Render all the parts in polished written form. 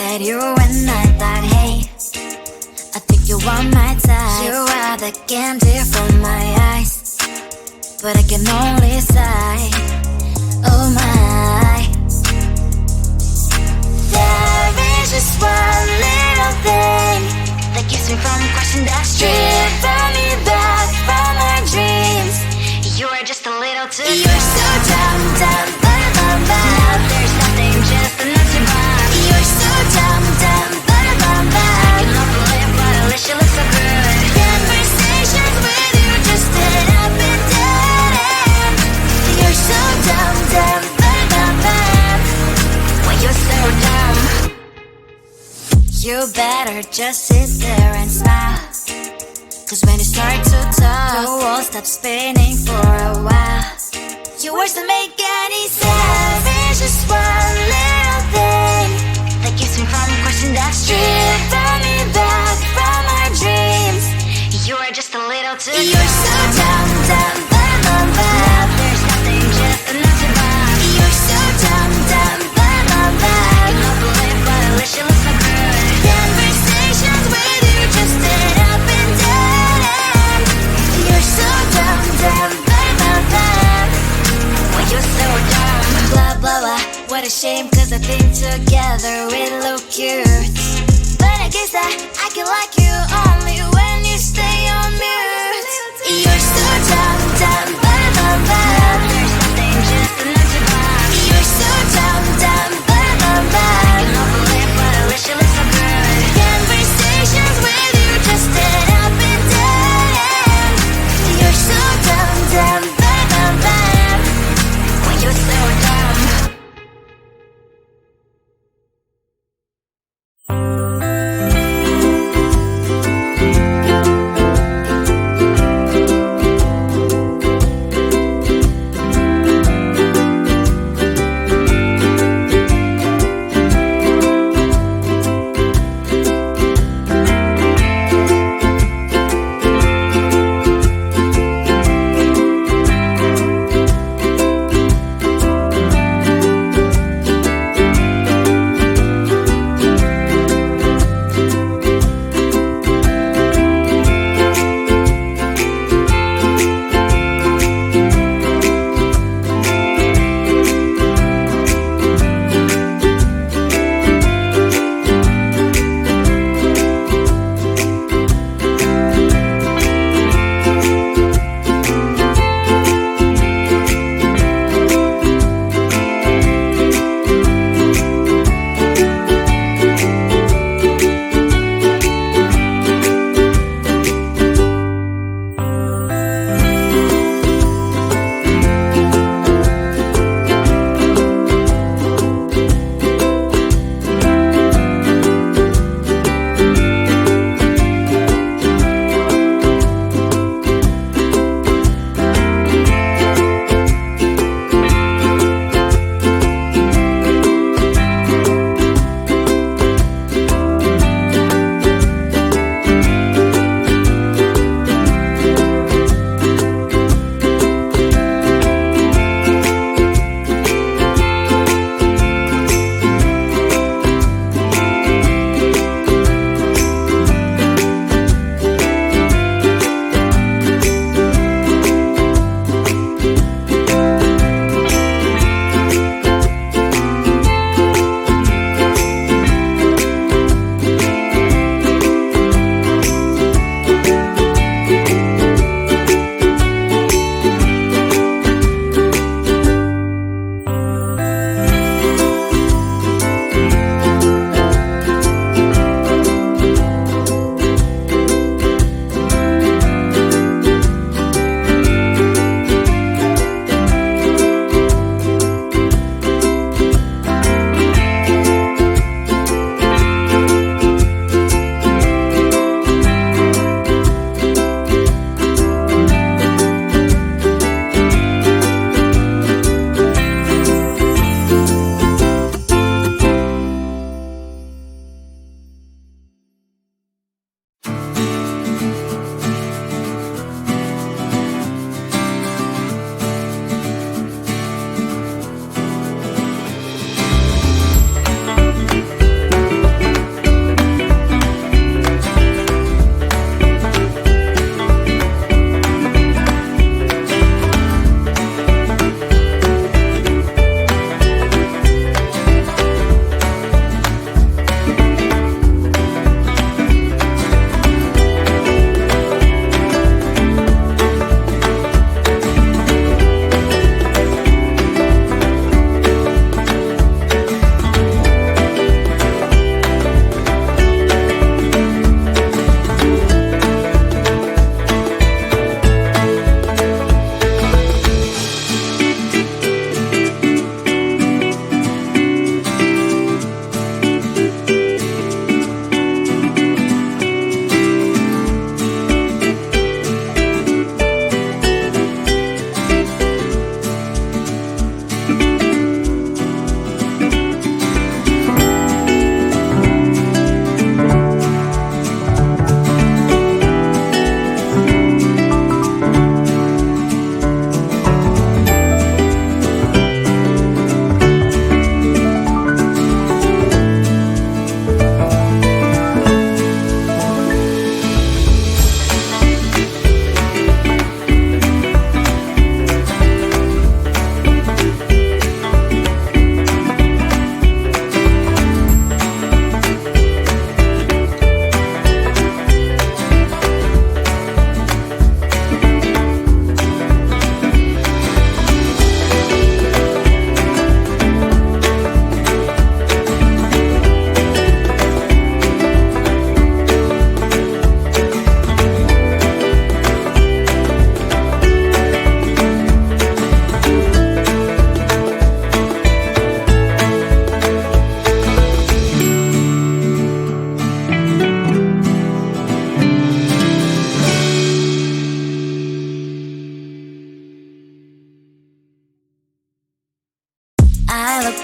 said you and I thought, hey, I think you want my type. You are the candy from my eyes, but I can only sigh, oh my. There is just one little thing that keeps me from crossing that street, driven me back from my dreams. You are just a little too close. You're so dumb, dumb, bum, bum. Now there's nothing, just enough to buy. You're so dumb, dumb, bum, bum. I can believe, but at least you look so good. Conversations with you just end up in dead end. You're so dumb, dumb, bum, bum. When you're so dumb, you better just sit there and smile. Cause when you start to talk, the world stops spinning for a while. Your words don't make any sense. There's just one little thing that keeps me from crossing that street, driven me back from our dreams. You are just a little too close. You're so dumb, dumb, bum, bum, bum. Now there's nothing, just enough to buy. You're so dumb, dumb, bum, bum, bum. I cannot believe, but at least you look so good. Conversations with you just end up in dead end. You're so dumb, dumb, bum, bum, bum. When you're so dumb, blah, blah, blah. What a shame, cause I think together we look cute. But I guess that I can like you only when you stay on mute. You're so dumb, dumb, bum, bum, bum. There's nothing, just enough to buy. You're so dumb, dumb, bum, bum, bum. I cannot believe, but at least you look so good. Conversations with you just end up in dead end. You're so dumb, dumb, bum, bum, bum. When you're so dumb.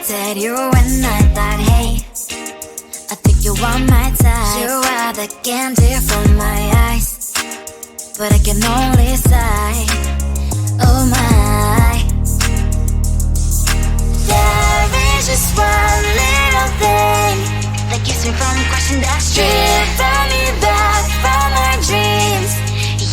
looked at you and I thought, hey, I think you are my type. You are the candy from my eyes, but I can only sigh, oh my. There is just one little thing that keeps me from crossing that street. Drive me back from my dreams.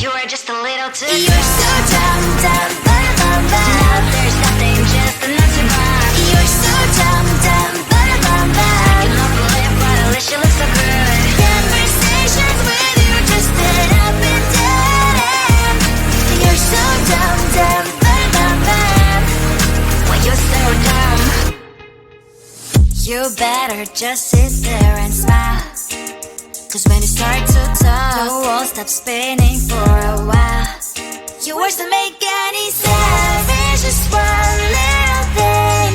You are just a little too close. You're so dumb, dumb, bum, bum, bum. Now there's nothing, just enough to buy. You're so dumb, dumb, bum, bum, bum. I cannot believe what a wish you look so good. Conversations with you just end up in dead end. You're so dumb, dumb, bum, bum, bum. When you're so dumb, you better just sit there and smile. Cause when you start to talk, the world stops spinning for a while. Your words don't make any sense. There's just one little thing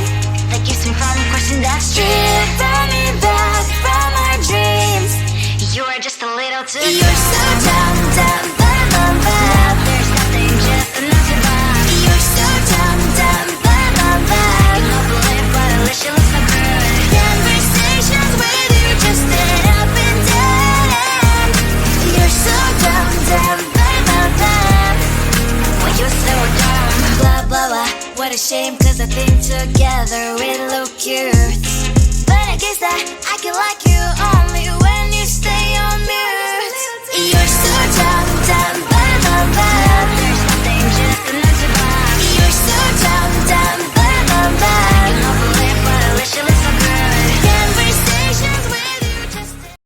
that keeps me from crossing that street. Bring me back from our dreams. You are just a little too close. You're so dumb, dumb, bum, bum, bum. Now there's nothing, just enough to buy. You're so dumb, dumb, bum, bum, bum. I cannot believe what a wish you look so good. Conversations with you just end up in dead end. You're so dumb, dumb, bum, bum, bum. When you're so dumb, blah, blah, blah. What a shame, cause I think together we look cute. But I guess that I can like you all